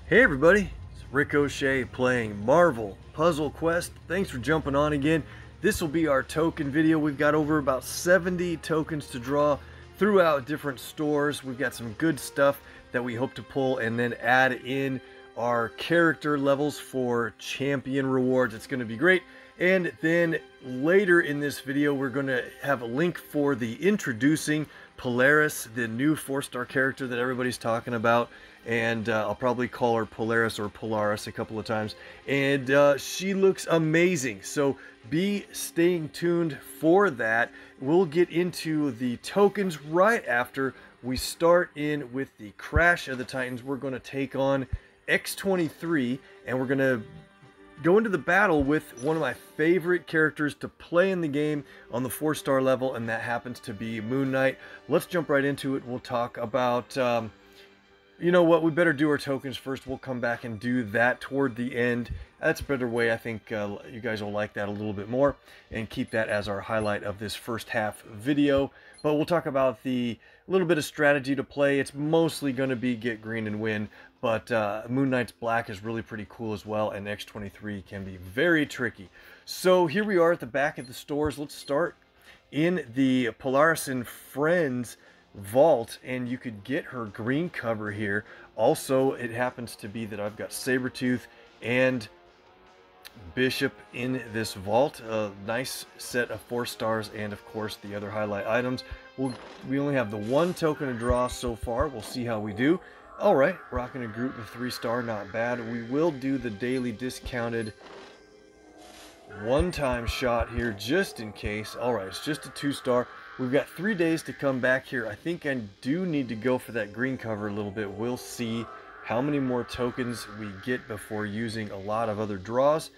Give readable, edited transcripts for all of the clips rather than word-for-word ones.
Hey everybody, it's Rick OShay playing Marvel Puzzle Quest. Thanks for jumping on again. This will be our token video. We've got over about 70 tokens to draw throughout different stores. We've got some good stuff that we hope to pull and then add in our character levels for champion rewards. It's going to be great. And then later in this video, we're going to have a link for the introducing Polaris, the new 4-star character that everybody's talking about. And I'll probably call her Polaris or Polaris a couple of times. And she looks amazing. So be staying tuned for that. We'll get into the tokens right after we start in with the Crash of the Titans. We're going to take on X-23 and we're going to go into the battle with one of my favorite characters to play in the game on the 4-star level, and that happens to be Moon Knight. Let's jump right into it. We'll talk about, you know what, we better do our tokens first. We'll come back and do that toward the end. That's a better way. I think you guys will like that a little bit more and keep that as our highlight of this first half video. But we'll talk about the little bit of strategy to play. It's mostly going to be get green and win, but Moon Knight's black is really pretty cool as well, and X-23 can be very tricky. So here we are at the back of the stores. Let's start in the Polaris and Friends vault, and you could get her green cover here. Also, it happens to be that I've got Sabretooth and Bishop in this vault. A nice set of 4 stars, and of course the other highlight items. We only have the 1 token to draw so far. We'll see how we do. All right, rocking a group of 3-star, not bad. We will do the daily discounted one-time shot here just in case. All right, it's just a 2-star. We've got 3 days to come back here. I think I do need to go for that green cover a little bit. We'll see how many more tokens we get before using a lot of other draws.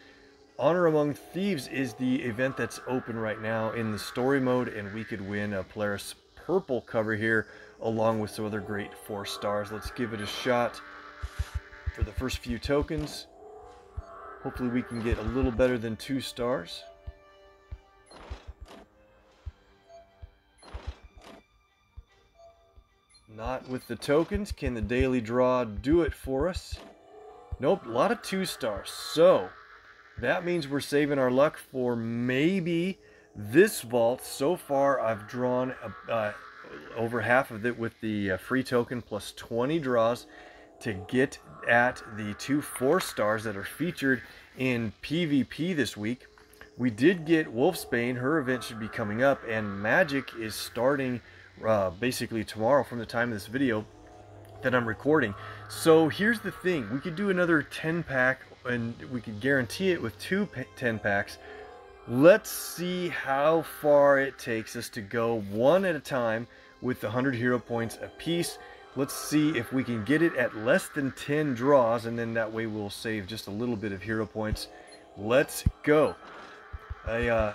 Honor Among Thieves is the event that's open right now in the story mode, and we could win a Polaris purple cover here along with some other great 4 stars. Let's give it a shot for the first few tokens. Hopefully we can get a little better than 2 stars. Not with the tokens. Can the daily draw do it for us? Nope, a lot of 2 stars. So that means we're saving our luck for maybe this vault. So far I've drawn over half of it with the free token plus 20 draws to get at the 2 4 stars that are featured in PvP this week. We did get Wolfsbane. Her event should be coming up, and Magic is starting basically tomorrow from the time of this video that I'm recording. So here's the thing. We could do another 10-pack and we could guarantee it with 2 10-packs. Let's see how far it takes us to go one at a time with the 100 hero points apiece. Let's see if we can get it at less than 10 draws, and then that way we'll save just a little bit of hero points. Let's go. I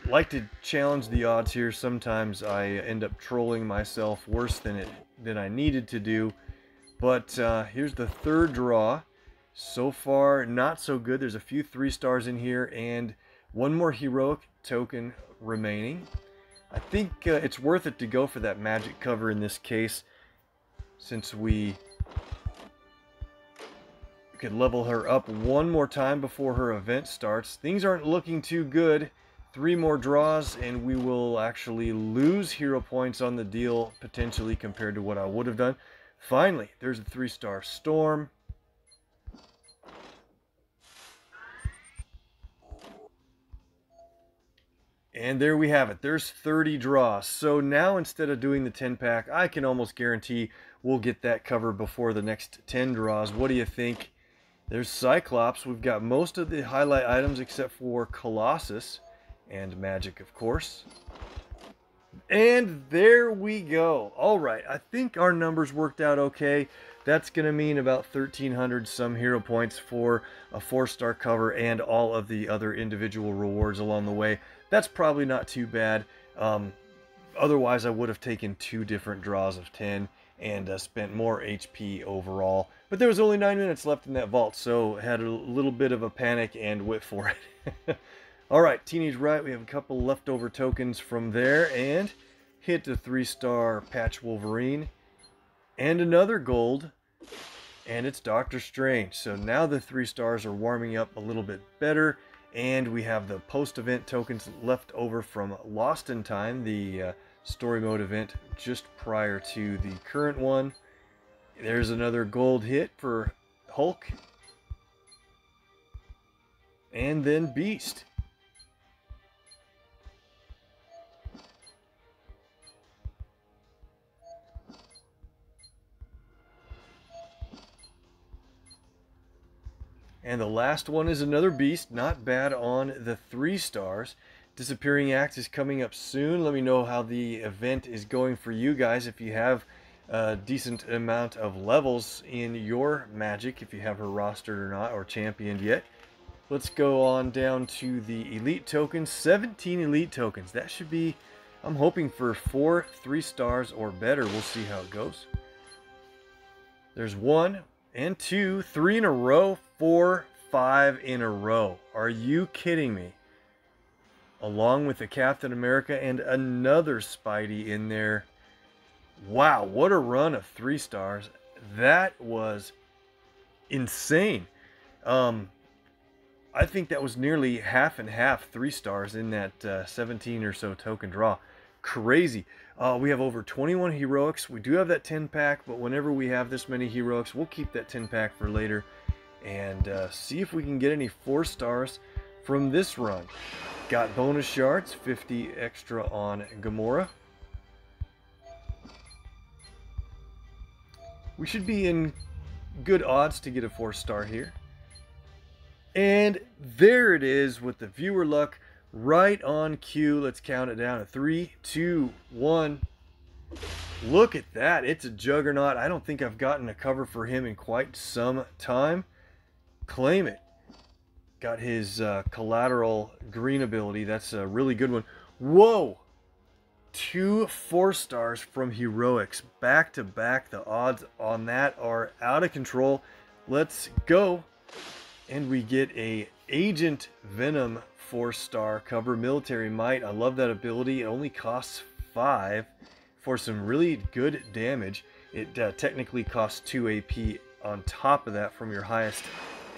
like to challenge the odds here. Sometimes I end up trolling myself worse than I needed to do. But here's the 3rd draw. So far, not so good. There's a few 3 stars in here and 1 more heroic token remaining. I think it's worth it to go for that magic cover in this case, since we could level her up 1 more time before her event starts. Things aren't looking too good. 3 more draws and we will actually lose hero points on the deal potentially compared to what I would have done. Finally, there's a 3-star Storm. And there we have it. There's 30 draws. So now instead of doing the 10-pack, I can almost guarantee we'll get that cover before the next 10 draws. What do you think? There's Cyclops. We've got most of the highlight items except for Colossus and Magic, of course. And there we go. All right, I think our numbers worked out okay. That's going to mean about 1,300 some hero points for a 4-star cover and all of the other individual rewards along the way. That's probably not too bad. Otherwise, I would have taken 2 different draws of 10 and spent more HP overall. But there was only 9 minutes left in that vault, so had a little bit of a panic and went for it. All right, Teenage Riot, we have a couple leftover tokens from there, and hit the 3-star Patch Wolverine, and another gold and it's Doctor Strange. So now the 3 stars are warming up a little bit better, and we have the post-event tokens left over from Lost in Time, the story mode event just prior to the current one. There's another gold hit for Hulk, and then Beast. And the last one is another Beast, not bad on the 3 stars. Disappearing Act is coming up soon. Let me know how the event is going for you guys, if you have a decent amount of levels in your Magic, if you have her rostered or not, or championed yet. Let's go on down to the Elite tokens. 17 Elite tokens. That should be, I'm hoping for 4 3 stars or better. We'll see how it goes. There's 1 and 2, 3 in a row, 4, 5 in a row. Are you kidding me? Along with the Captain America and another Spidey in there. Wow, what a run of 3 stars. That was insane. I think that was nearly half and half 3 stars in that 17 or so token draw. Crazy. We have over 21 heroics. We do have that 10 pack, but whenever we have this many heroics, we'll keep that 10 pack for later and see if we can get any 4 stars from this run. Got bonus shards, 50 extra on Gamora. We should be in good odds to get a 4 star here. And there it is with the viewer luck right on cue. Let's count it down at 3, 2, 1. Look at that. It's a juggernaut. I don't think I've gotten a cover for him in quite some time. Claim it. Got his collateral green ability. That's a really good one. Whoa! 2 4 stars from heroics back to back. The odds on that are out of control. Let's go. And we get a Agent Venom 4-star cover. Military Might. I love that ability. It only costs 5 for some really good damage. It technically costs 2 AP on top of that from your highest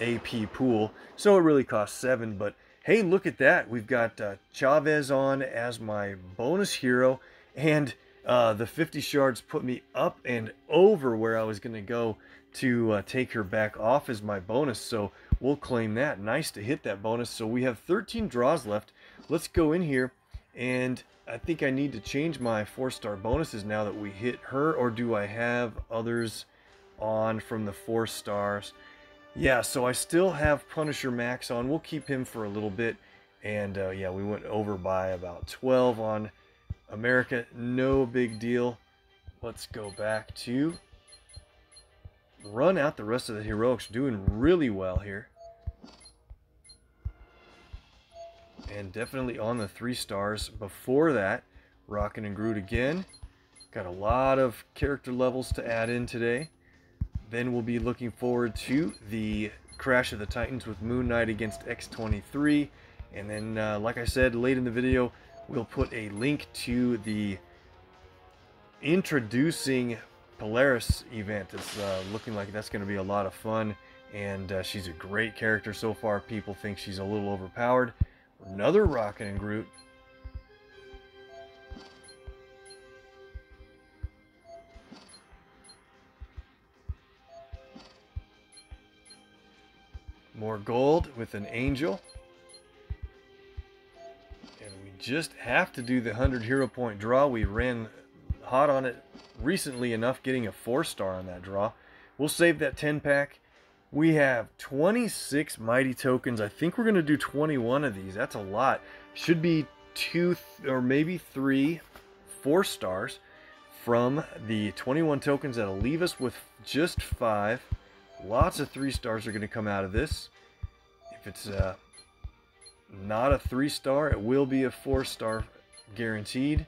AP pool. So it really costs 7. But hey, look at that. We've got Chavez on as my bonus hero. And the 50 shards put me up and over where I was going to go to take her back off as my bonus. So we'll claim that. Nice to hit that bonus. So we have 13 draws left. Let's go in here, and I think I need to change my 4-star bonuses now that we hit her, or do I have others on from the 4 stars? Yeah, so I still have Punisher Max on. We'll keep him for a little bit. And yeah, we went over by about 12 on America. No big deal. Let's go back to run out the rest of the heroics. Doing really well here. And definitely on the 3 stars. Before that, Rocket and Groot again. Got a lot of character levels to add in today. Then we'll be looking forward to the Crash of the Titans with Moon Knight against X-23. And then, like I said, late in the video, we'll put a link to the Introducing Polaris event. It's looking like that's going to be a lot of fun, and she's a great character so far. People think she's a little overpowered. Another Rocket and Groot. More gold with an angel. And we just have to do the 100 hero point draw. We ran hot on it recently enough, getting a 4-star on that draw. We'll save that 10 pack. We have 26 mighty tokens. I think we're going to do 21 of these. That's a lot. Should be 2 or maybe 3 4 stars from the 21 tokens. That'll leave us with just 5. Lots of 3 stars are going to come out of this. If it's not a 3-star, it will be a 4-star guaranteed.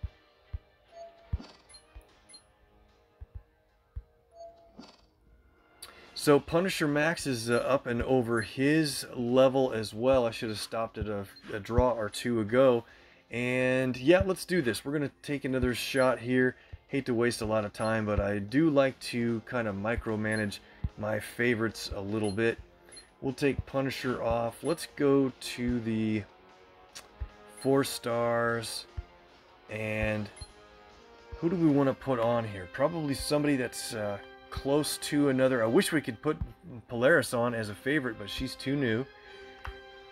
So Punisher Max is up and over his level as well. I should have stopped at a draw or 2 ago. And yeah, let's do this. We're going to take another shot here. Hate to waste a lot of time, but I do like to kind of micromanage my favorites a little bit. We'll take Punisher off. Let's go to the 4 stars. And who do we want to put on here? Probably somebody that's close to another. I wish we could put Polaris on as a favorite, but she's too new.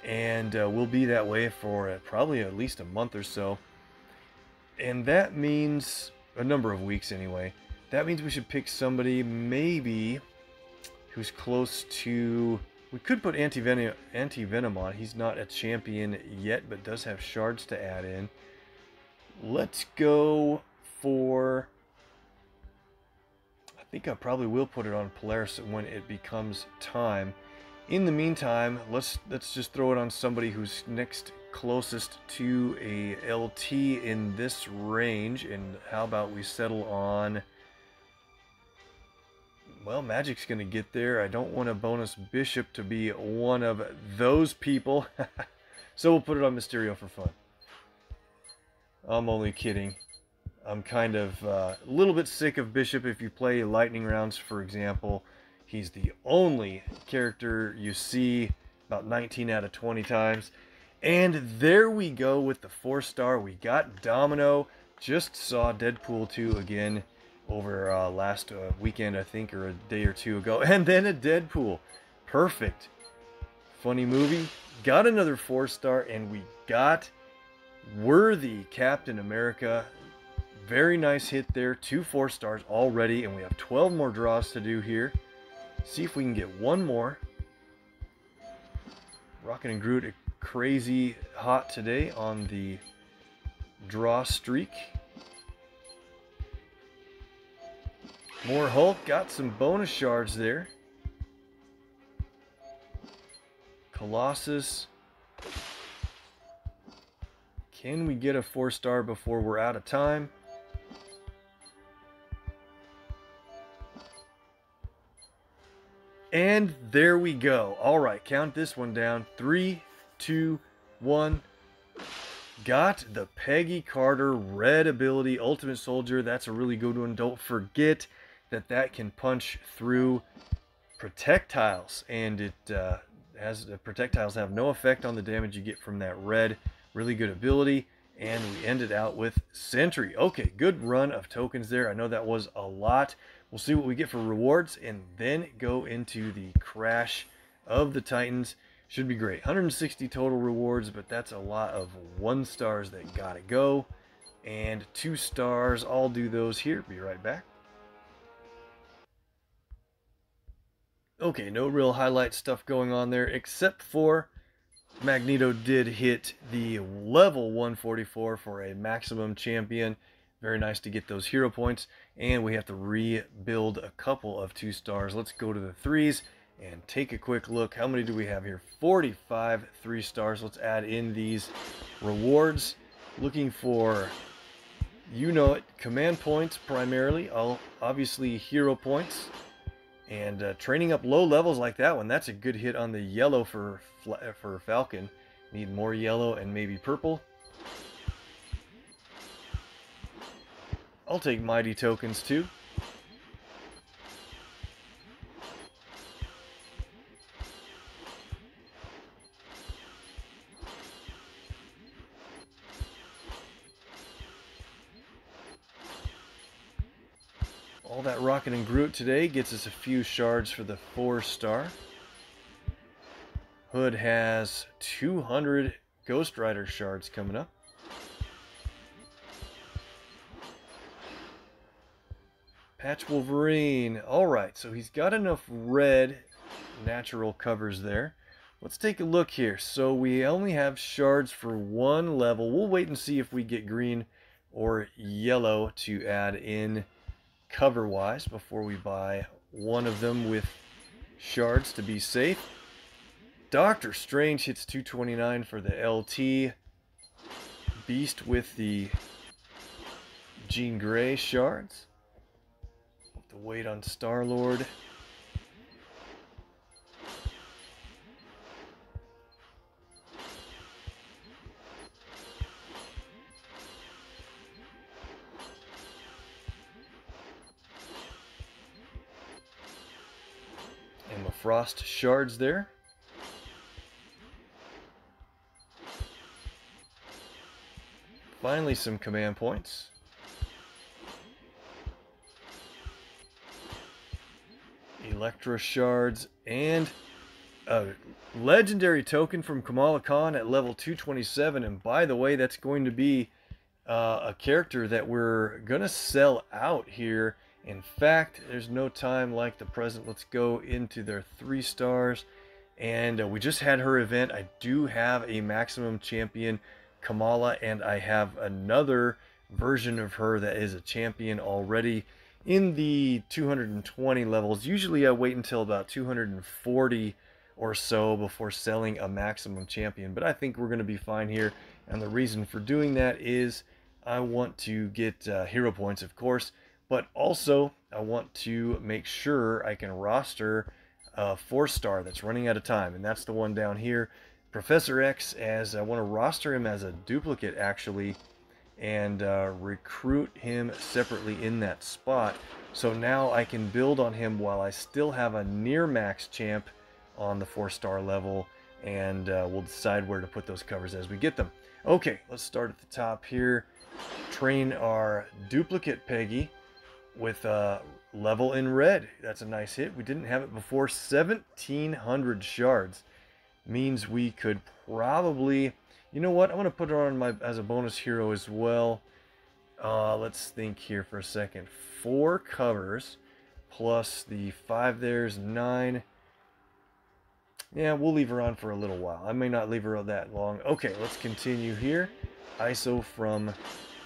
And we'll be that way for probably at least a month or so. And that means a number of weeks anyway. That means we should pick somebody maybe who's close to... We could put Anti-Venom on. He's not a champion yet, but does have shards to add in. Let's go for... I think I probably will put it on Polaris when it becomes time. In the meantime, let's just throw it on somebody who's next closest to a LT in this range. And how about we settle on... Well, Magic's going to get there. I don't want a bonus Bishop to be one of those people. So we'll put it on Mysterio for fun. I'm only kidding. I'm kind of a little bit sick of Bishop. If you play Lightning Rounds, for example, he's the only character you see about 19 out of 20 times. And there we go with the 4-star. We got Domino. Just saw Deadpool 2 again over last weekend, I think, or a day or two ago. And then a Deadpool. Perfect. Funny movie. Got another 4-star, and we got worthy Captain America. Very nice hit there. 2 4-stars already, and we have 12 more draws to do here. See if we can get one more. Rocket and Groot crazy hot today on the draw streak. More Hulk, got some bonus shards there. Colossus. Can we get a 4-star before we're out of time? And there we go. All right, count this one down. 3, 2, 1. Got the Peggy Carter Red Ability Ultimate Soldier. That's a really good one. Don't forget that can punch through projectiles, and it has the projectiles have no effect on the damage you get from that red. Really good ability. And we ended out with Sentry. Okay, good run of tokens there. I know that was a lot. We'll see what we get for rewards and then go into the Crash of the Titans. Should be great. 160 total rewards, but that's a lot of 1-stars that gotta go. And 2 stars. I'll do those here. Be right back. Okay, no real highlight stuff going on there, except for Magneto did hit the level 144 for a maximum champion. Very nice to get those hero points. And we have to rebuild a couple of 2-stars. Let's go to the 3s and take a quick look. How many do we have here? 45 3-stars. Let's add in these rewards. Looking for, you know it, command points primarily. Obviously hero points. And training up low levels like that one, that's a good hit on the yellow for Falcon. Need more yellow and maybe purple. I'll take mighty tokens too. All that Rocket and Groot today gets us a few shards for the 4-star. Hood has 200 Ghost Rider shards coming up. Patch Wolverine. Alright, so he's got enough red natural covers there. Let's take a look here. So we only have shards for 1 level. We'll wait and see if we get green or yellow to add in cover-wise before we buy one of them with shards to be safe. Doctor Strange hits 229 for the LT. Beast with the Jean Grey shards. Have to wait on Star-Lord. Some frost shards there. Finally, some command points. Electro shards and a legendary token from Kamala Khan at level 227. And by the way, that's going to be a character that we're gonna sell out here. In fact, there's no time like the present. Let's go into their 3 stars. And we just had her event. I do have a maximum champion Kamala, and I have another version of her that is a champion already in the 220 levels. Usually I wait until about 240 or so before selling a maximum champion, but I think we're going to be fine here. And the reason for doing that is I want to get hero points, of course, but also I want to make sure I can roster a 4-star that's running out of time, and that's the one down here, Professor X, as I want to roster him as a duplicate actually, and recruit him separately in that spot. So now I can build on him while I still have a near max champ on the 4-star level, and we'll decide where to put those covers as we get them. Okay, let's start at the top here. Train our duplicate Peggy with level in red. That's a nice hit. We didn't have it before. 1,700 shards means we could probably, you know what, I'm going to put her on my as a bonus hero as well. Let's think here for a second. 4 covers plus the 5, there's 9. Yeah, we'll leave her on for a little while. I may not leave her that long. Okay, let's continue here. ISO from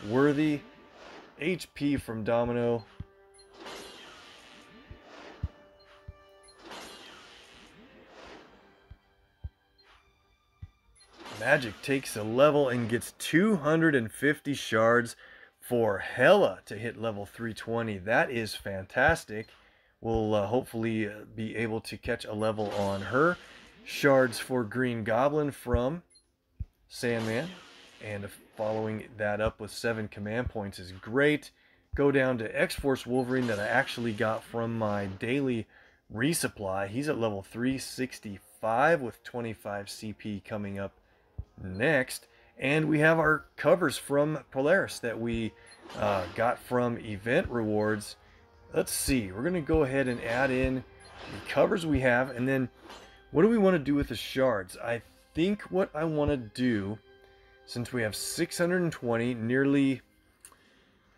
Worthy, HP from Domino, Magic takes a level and gets 250 shards for Hela to hit level 320. That is fantastic. We'll hopefully be able to catch a level on her. Shards for Green Goblin from Sandman. And following that up with 7 command points is great. Go down to X-Force Wolverine that I actually got from my daily resupply. He's at level 365 with 25 CP coming up next. And we have our covers from Polaris that we got from event rewards. Let's see, we're going to go ahead and add in the covers we have, and then what do we want to do with the shards? I think what I want to do, since we have 620, nearly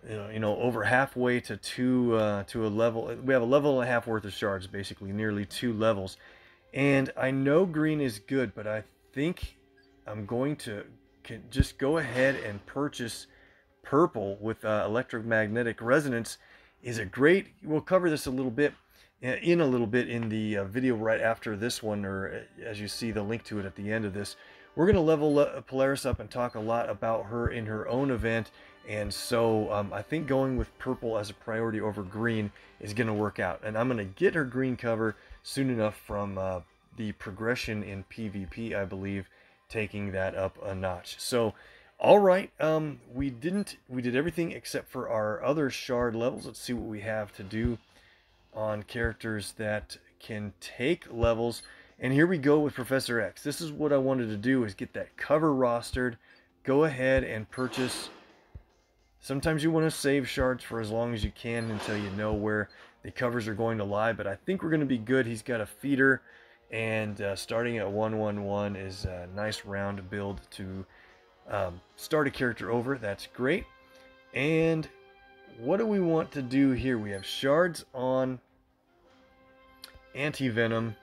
you know over halfway to a level, we have a level and a half worth of shards, basically nearly 2 levels. And I know green is good, but I think I'm going to just go ahead and purchase purple with electromagnetic resonance. Is a great, we'll cover this a little bit in the video right after this one, or as you see the link to it at the end of this. We're going to level Polaris up and talk a lot about her in her own event, and so I think going with purple as a priority over green is going to work out, and I'm going to get her green cover soon enough from the progression in PvP, I believe, taking that up a notch. So all right, we did everything except for our other shard levels. Let's see what we have to do on characters that can take levels. And here we go with Professor X. This is what I wanted to do, is get that cover rostered. Go ahead and purchase. Sometimes you want to save shards for as long as you can until you know where the covers are going to lie, but I think we're going to be good. He's got a feeder, and starting at 111 is a nice round build to start a character over. That's great. And what do we want to do here? We have shards on anti-venom.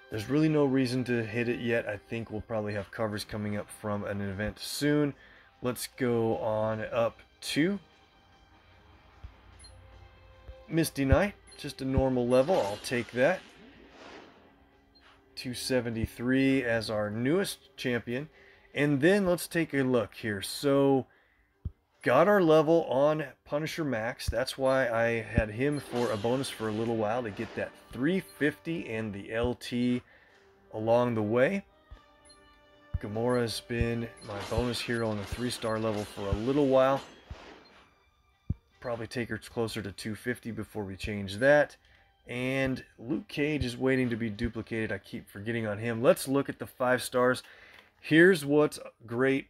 There's really no reason to hit it yet. I think we'll probably have covers coming up from an event soon. Let's go on up to Misty Knight, just a normal level. I'll take that. 273 as our newest champion. And then let's take a look here. So got our level on Punisher Max. That's why I had him for a bonus for a little while to get that 350 and the LT along the way. Gamora's been my bonus hero on the 3-star level for a little while. Probably take her closer to 250 before we change that. And Luke Cage is waiting to be duplicated. I keep forgetting on him. Let's look at the 5 stars. Here's what's great.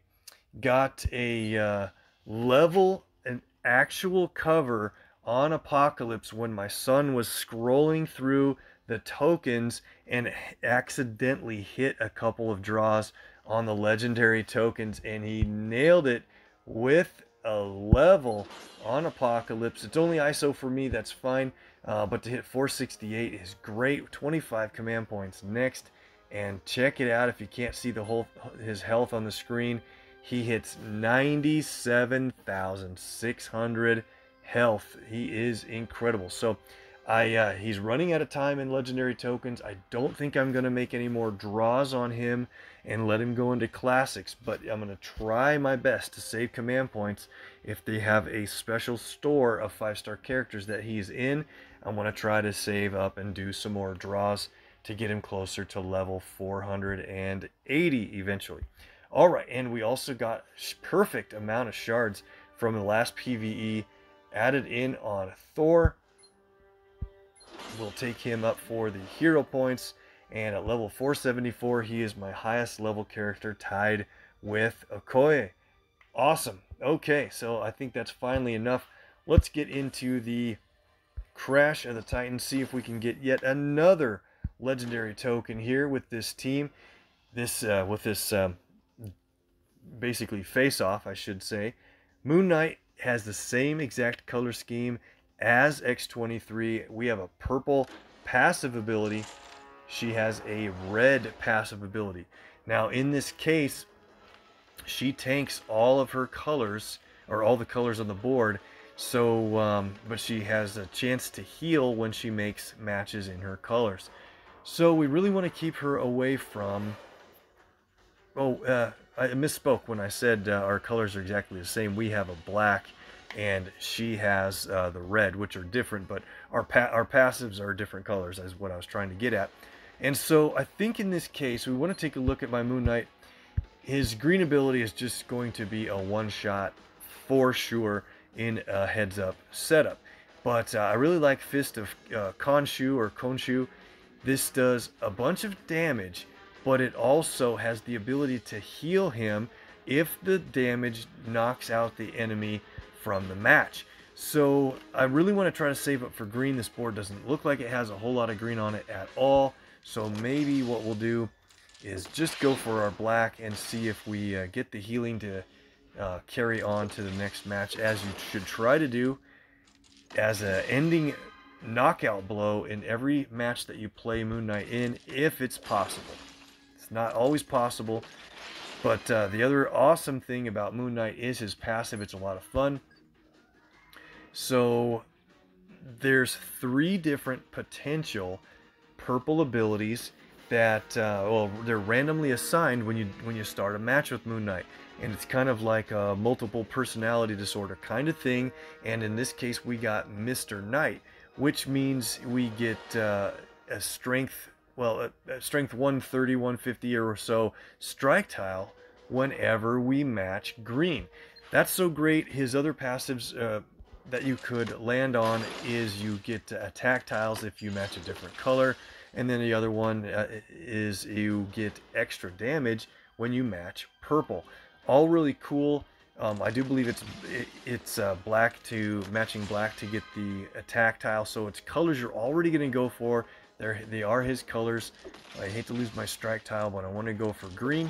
Got a level, an actual cover on Apocalypse when my son was scrolling through the tokens and accidentally hit a couple of draws on the legendary tokens, and he nailed it with a level on Apocalypse. It's only ISO for me, that's fine, but to hit 468 is great. 25 command points next, and check it out if you can't see the whole his health on the screen. He hits 97,600 health. He is incredible. So he's running out of time in legendary tokens. I don't think I'm going to make any more draws on him and let him go into classics, but I'm going to try my best to save command points. If they have a special store of 5-star characters that he's in, I want to try to save up and do some more draws to get him closer to level 480 eventually. All right, and we also got perfect amount of shards from the last PvE added in on Thor. We'll take him up for the hero points, and at level 474, he is my highest level character, tied with Okoye. Awesome. Okay, so I think that's finally enough. Let's get into the Crash of the Titans, see if we can get yet another legendary token here with this team. Basically face-off, I should say. Moon Knight has the same exact color scheme as X-23. We have a purple passive ability. She has a red passive ability. Now in this case, she tanks all of her colors, or all the colors on the board, so but she has a chance to heal when she makes matches in her colors. So we really want to keep her away from I misspoke when I said our colors are exactly the same. We have a black, and she has the red, which are different, but our passives are different colors, is what I was trying to get at. And so I think in this case, we want to take a look at my Moon Knight. His green ability is just going to be a one-shot for sure in a heads-up setup. But I really like Fist of Khonshu. This does a bunch of damage, but it also has the ability to heal him if the damage knocks out the enemy from the match. So I really want to try to save up for green. This board doesn't look like it has a whole lot of green on it at all. So maybe what we'll do is just go for our black and see if we get the healing to carry on to the next match, as you should try to do as an ending knockout blow in every match that you play Moon Knight in, if it's possible. It's not always possible, but the other awesome thing about Moon Knight is his passive. It's a lot of fun. So there's 3 different potential purple abilities that well, they're randomly assigned when you start a match with Moon Knight, and it's kind of like a multiple personality disorder kind of thing. And in this case, we got Mr. Knight, which means we get a strength, well, a strength 130, 150 or so strike tile whenever we match green. That's so great. His other passives that you could land on is you get attack tiles if you match a different color, and then the other one is you get extra damage when you match purple. All really cool. I do believe it's black to matching black to get the attack tile, so it's colors you're already going to go for. They are his colors. I hate to lose my strike tile, but I want to go for green.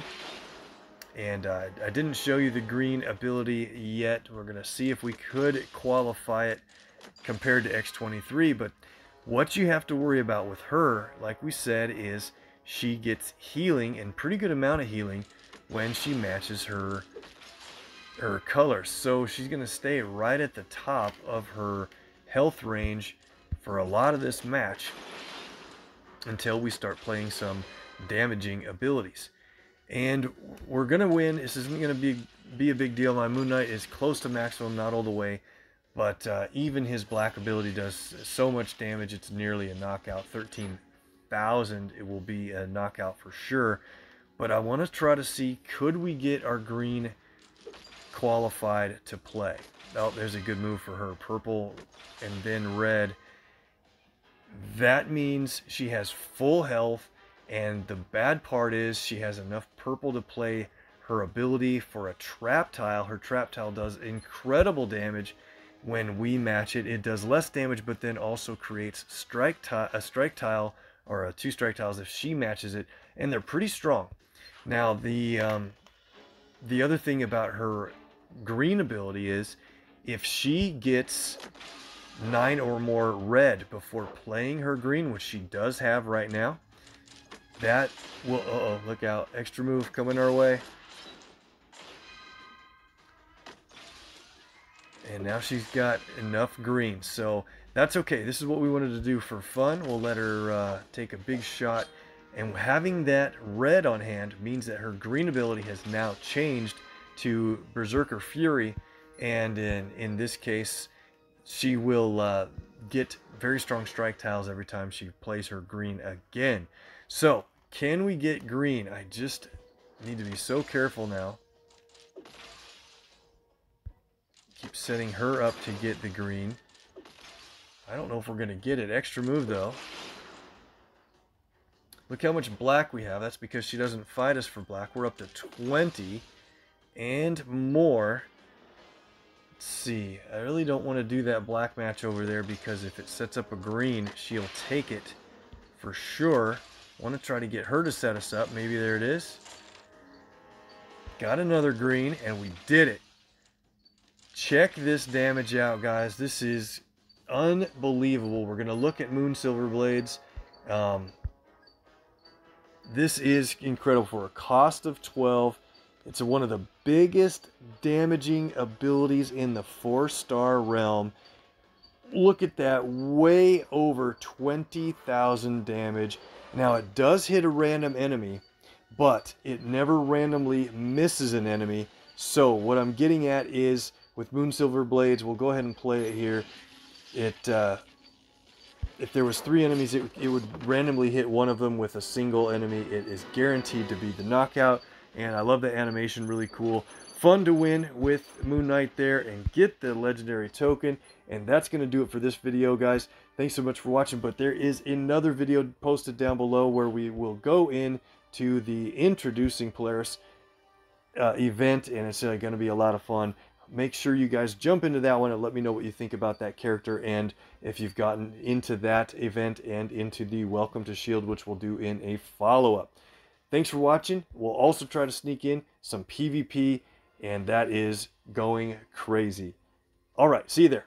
And I didn't show you the green ability yet. We're going to see if we could qualify it compared to X-23. But what you have to worry about with her, like we said, is she gets healing, and pretty good amount of healing, when she matches her colors. So she's going to stay right at the top of her health range for a lot of this match until we start playing some damaging abilities. And we're going to win. This isn't going to be a big deal. My Moon Knight is close to maximum, not all the way, but even his black ability does so much damage, it's nearly a knockout. 13,000, it will be a knockout for sure. But I want to try to see, could we get our green qualified to play? Oh, there's a good move for her. Purple and then red. that means she has full health, and the bad part is she has enough purple to play her ability for a trap tile. Her trap tile does incredible damage when we match it. It does less damage, but then also creates a strike tile or two strike tiles if she matches it, and they're pretty strong. Now the other thing about her green ability is if she gets 9 or more red before playing her green, which she does have right now, that will, look out, extra move coming our way. And now she's got enough green, so that's okay. This is what we wanted to do for fun. We'll let her take a big shot, and having that red on hand means that her green ability has now changed to Berserker Fury, and in this case she will get very strong strike tiles every time she plays her green again. So can we get green? I just need to be so careful now. Keep setting her up to get the green. I don't know if we're going to get it. Extra move though. Look how much black we have. That's because she doesn't fight us for black. We're up to 20 and more. Let's see. I really don't want to do that black match over there because if it sets up a green, she'll take it for sure. I want to try to get her to set us up. Maybe there it is. Got another green, and we did it. Check this damage out, guys. This is unbelievable. We're going to look at Moon Silver Blades. This is incredible for a cost of 12. It's one of the biggest damaging abilities in the 4-star realm. Look at that, way over 20,000 damage. Now it does hit a random enemy, but it never randomly misses an enemy. So what I'm getting at is with Moon Silver Blades, we'll go ahead and play it here. If there was 3 enemies, it would randomly hit one of them with a single enemy. It is guaranteed to be the knockout, and I love the animation, really cool. Fun to win with Moon Knight there and get the legendary token. And that's going to do it for this video, guys. Thanks so much for watching, but there is another video posted down below where we will go into the Introducing Polaris event, and it's going to be a lot of fun. Make sure you guys jump into that one and let me know what you think about that character, and if you've gotten into that event and into the Welcome to S.H.I.E.L.D., which we'll do in a follow-up. Thanks for watching. We'll also try to sneak in some PvP, and that is going crazy. All right, see you there.